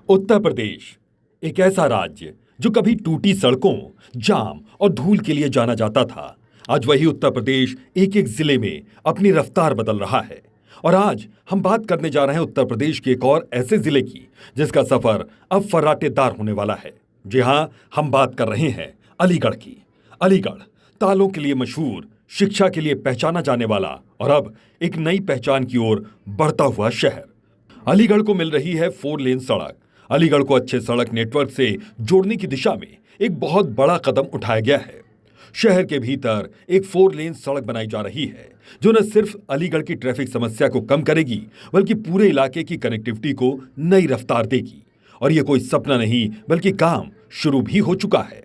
उत्तर प्रदेश एक ऐसा राज्य जो कभी टूटी सड़कों, जाम और धूल के लिए जाना जाता था। आज वही उत्तर प्रदेश एक एक जिले में अपनी रफ्तार बदल रहा है। और आज हम बात करने जा रहे हैं उत्तर प्रदेश के एक और ऐसे जिले की जिसका सफर अब फर्राटेदार होने वाला है। जी हां, हम बात कर रहे हैं अलीगढ़ की। अलीगढ़ तालों के लिए मशहूर, शिक्षा के लिए पहचाना जाने वाला और अब एक नई पहचान की ओर बढ़ता हुआ शहर। अलीगढ़ को मिल रही है 4 लेन सड़क। अलीगढ़ को अच्छे सड़क नेटवर्क से जोड़ने की दिशा में एक बहुत बड़ा कदम उठाया गया है। शहर के भीतर एक 4 लेन सड़क बनाई जा रही है जो न सिर्फ अलीगढ़ की ट्रैफिक समस्या को कम करेगी बल्कि पूरे इलाके की कनेक्टिविटी को नई रफ्तार देगी। और यह कोई सपना नहीं बल्कि काम शुरू भी हो चुका है।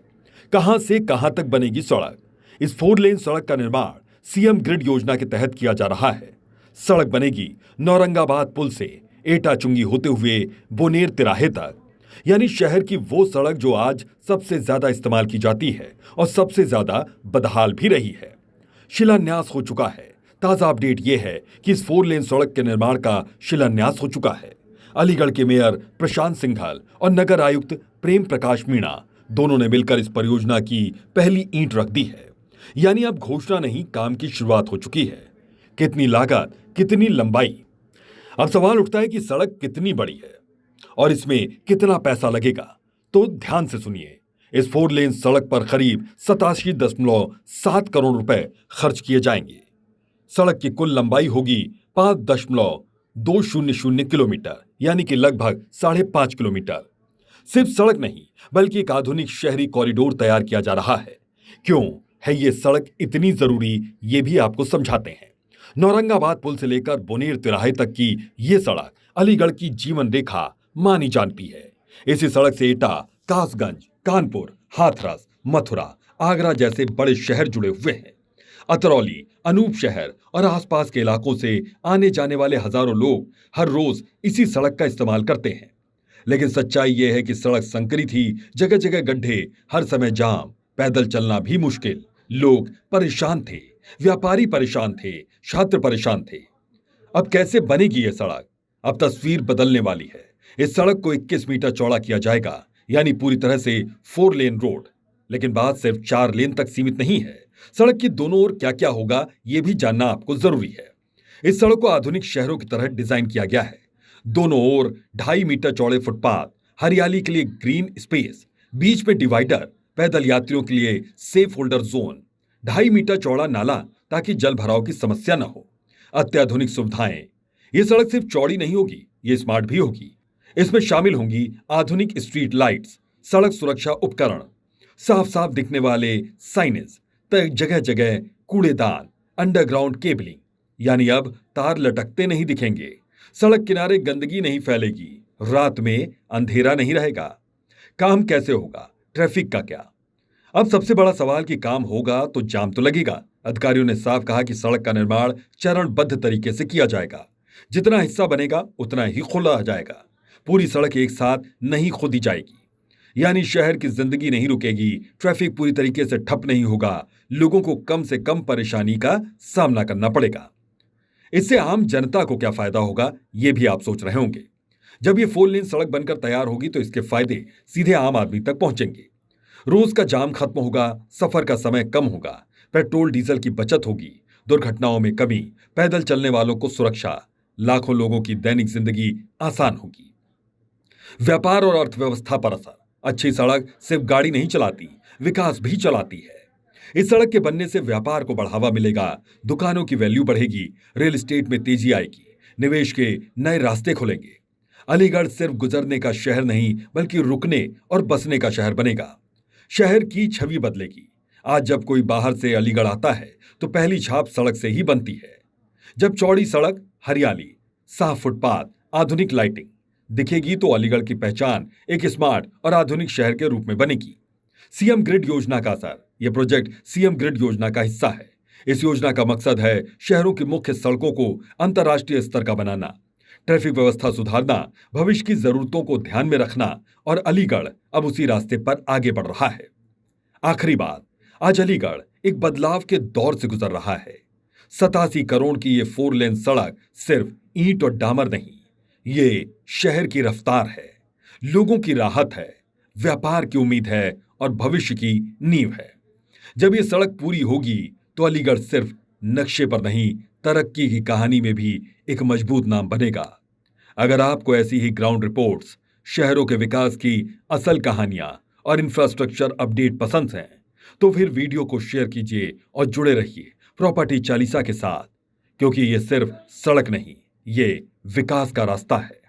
कहां से कहां तक बनेगी सड़क? इस 4 लेन सड़क का निर्माण सीएम ग्रिड योजना के तहत किया जा रहा है। सड़क बनेगी नौरंगाबाद पुल से एटा चुंगी होते हुए बोनेर तिराहे तक, यानी शहर की वो सड़क जो आज सबसे ज्यादा इस्तेमाल की जाती है और सबसे ज्यादा बदहाल भी रही है। शिलान्यास हो चुका है। ताजा अपडेट यह है कि इस 4 लेन सड़क के निर्माण का शिलान्यास हो चुका है। अलीगढ़ के मेयर प्रशांत सिंघल और नगर आयुक्त प्रेम प्रकाश मीणा दोनों ने मिलकर इस परियोजना की पहली ईंट रख दी है। यानी अब घोषणा नहीं, काम की शुरुआत हो चुकी है। कितनी लागत, कितनी लंबाई? अब सवाल उठता है कि सड़क कितनी बड़ी है और इसमें कितना पैसा लगेगा। तो ध्यान से सुनिए। इस 4 लेन सड़क पर करीब 87.7 करोड़ रुपए खर्च किए जाएंगे। सड़क की कुल लंबाई होगी 5.200 किलोमीटर, यानी कि लगभग 5.5 किलोमीटर। सिर्फ सड़क नहीं बल्कि एक आधुनिक शहरी कॉरिडोर तैयार किया जा रहा है। क्यों है ये सड़क इतनी जरूरी, ये भी आपको समझाते हैं। नौरंगाबाद पुल से लेकर बोनेर तिराहे तक की ये सड़क अलीगढ़ की जीवन रेखा मानी जानती है। इसी सड़क से एटा, कासगंज, कानपुर, हाथरस, मथुरा, आगरा जैसे बड़े शहर जुड़े हुए हैं। अतरौली, अनूप शहर और आसपास के इलाकों से आने जाने वाले हजारों लोग हर रोज इसी सड़क का इस्तेमाल करते हैं। लेकिन सच्चाई यह है कि सड़क संकरी थी, जगह जगह गड्ढे, हर समय जाम, पैदल चलना भी मुश्किल। लोग परेशान थे, व्यापारी परेशान थे, छात्र परेशान थे। अब कैसे बनेगी यह सड़क? अब तस्वीर बदलने वाली है। इस सड़क को 21 मीटर चौड़ा किया जाएगा, यानी पूरी तरह से 4 लेन रोड। लेकिन बात सिर्फ 4 लेन तक सीमित नहीं है। सड़क की दोनों ओर क्या क्या होगा, यह भी जानना आपको जरूरी है। इस सड़क को आधुनिक शहरों की तरह डिजाइन किया गया है। दोनों ओर 2.5 मीटर चौड़े फुटपाथ, हरियाली के लिए ग्रीन स्पेस, बीच में डिवाइडर, पैदल यात्रियों के लिए सेफ होल्डर जोन, 2.5 मीटर चौड़ा नाला ताकि जल भराव की समस्या न हो, अत्याधुनिक सुविधाएं। यह सड़क सिर्फ चौड़ी नहीं होगी, ये स्मार्ट भी होगी। इसमें शामिल होंगी आधुनिक स्ट्रीट लाइट्स, सड़क सुरक्षा उपकरण, साफ साफ दिखने वाले साइनेज, जगह जगह कूड़ेदान, अंडरग्राउंड केबलिंग, यानी अब तार लटकते नहीं दिखेंगे। सड़क किनारे गंदगी नहीं फैलेगी, रात में अंधेरा नहीं रहेगा। काम कैसे होगा? ट्रैफिक का क्या? अब सबसे बड़ा सवाल कि काम होगा तो जाम तो लगेगा। अधिकारियों ने साफ कहा कि सड़क का निर्माण चरणबद्ध तरीके से किया जाएगा। जितना हिस्सा बनेगा उतना ही खुला जाएगा। पूरी सड़क एक साथ नहीं खोदी जाएगी, यानी शहर की जिंदगी नहीं रुकेगी, ट्रैफिक पूरी तरीके से ठप नहीं होगा, लोगों को कम से कम परेशानी का सामना करना पड़ेगा। इससे आम जनता को क्या फायदा होगा, यह भी आप सोच रहे होंगे। जब ये 4 लेन सड़क बनकर तैयार होगी तो इसके फायदे सीधे आम आदमी तक पहुंचेंगे। रोज का जाम खत्म होगा, सफर का समय कम होगा, पेट्रोल डीजल की बचत होगी, दुर्घटनाओं में कमी, पैदल चलने वालों को सुरक्षा, लाखों लोगों की दैनिक जिंदगी आसान होगी। व्यापार और अर्थव्यवस्था पर असर। अच्छी सड़क सिर्फ गाड़ी नहीं चलाती, विकास भी चलाती है। इस सड़क के बनने से व्यापार को बढ़ावा मिलेगा, दुकानों की वैल्यू बढ़ेगी, रियल एस्टेट में तेजी आएगी, निवेश के नए रास्ते खुलेंगे। अलीगढ़ सिर्फ गुजरने का शहर नहीं बल्कि रुकने और बसने का शहर बनेगा। शहर की छवि बदलेगी। आज जब कोई बाहर से अलीगढ़ आता है तो पहली छाप सड़क से ही बनती है। जब चौड़ी सड़क, हरियाली, साफ फुटपाथ, आधुनिक लाइटिंग दिखेगी तो अलीगढ़ की पहचान एक स्मार्ट और आधुनिक शहर के रूप में बनेगी। सीएम ग्रिड योजना का असर। यह प्रोजेक्ट सीएम ग्रिड योजना का हिस्सा है। इस योजना का मकसद है शहरों की मुख्य सड़कों को अंतर्राष्ट्रीय स्तर का बनाना, ट्रैफिक व्यवस्था सुधारना, भविष्य की जरूरतों को ध्यान में रखना, और अलीगढ़ अब उसी रास्ते पर आगे बढ़ रहा है। आखिरी बात, आज अलीगढ़ एक बदलाव के दौर से गुजर रहा है। 87 करोड़ की ये 4 लेन सड़क सिर्फ ईंट और डामर नहीं, ये शहर की रफ्तार है। लोगों की राहत है, व्यापार की उम्मीद है और भविष्य की नींव है। जब ये सड़क पूरी होगी तो अलीगढ़ सिर्फ नक्शे पर नहीं, तरक्की की कहानी में भी एक मजबूत नाम बनेगा। अगर आपको ऐसी ही ग्राउंड रिपोर्ट्स, शहरों के विकास की असल कहानियां और इंफ्रास्ट्रक्चर अपडेट पसंद हैं, तो फिर वीडियो को शेयर कीजिए और जुड़े रहिए प्रॉपर्टी चालीसा के साथ, क्योंकि ये सिर्फ सड़क नहीं, ये विकास का रास्ता है।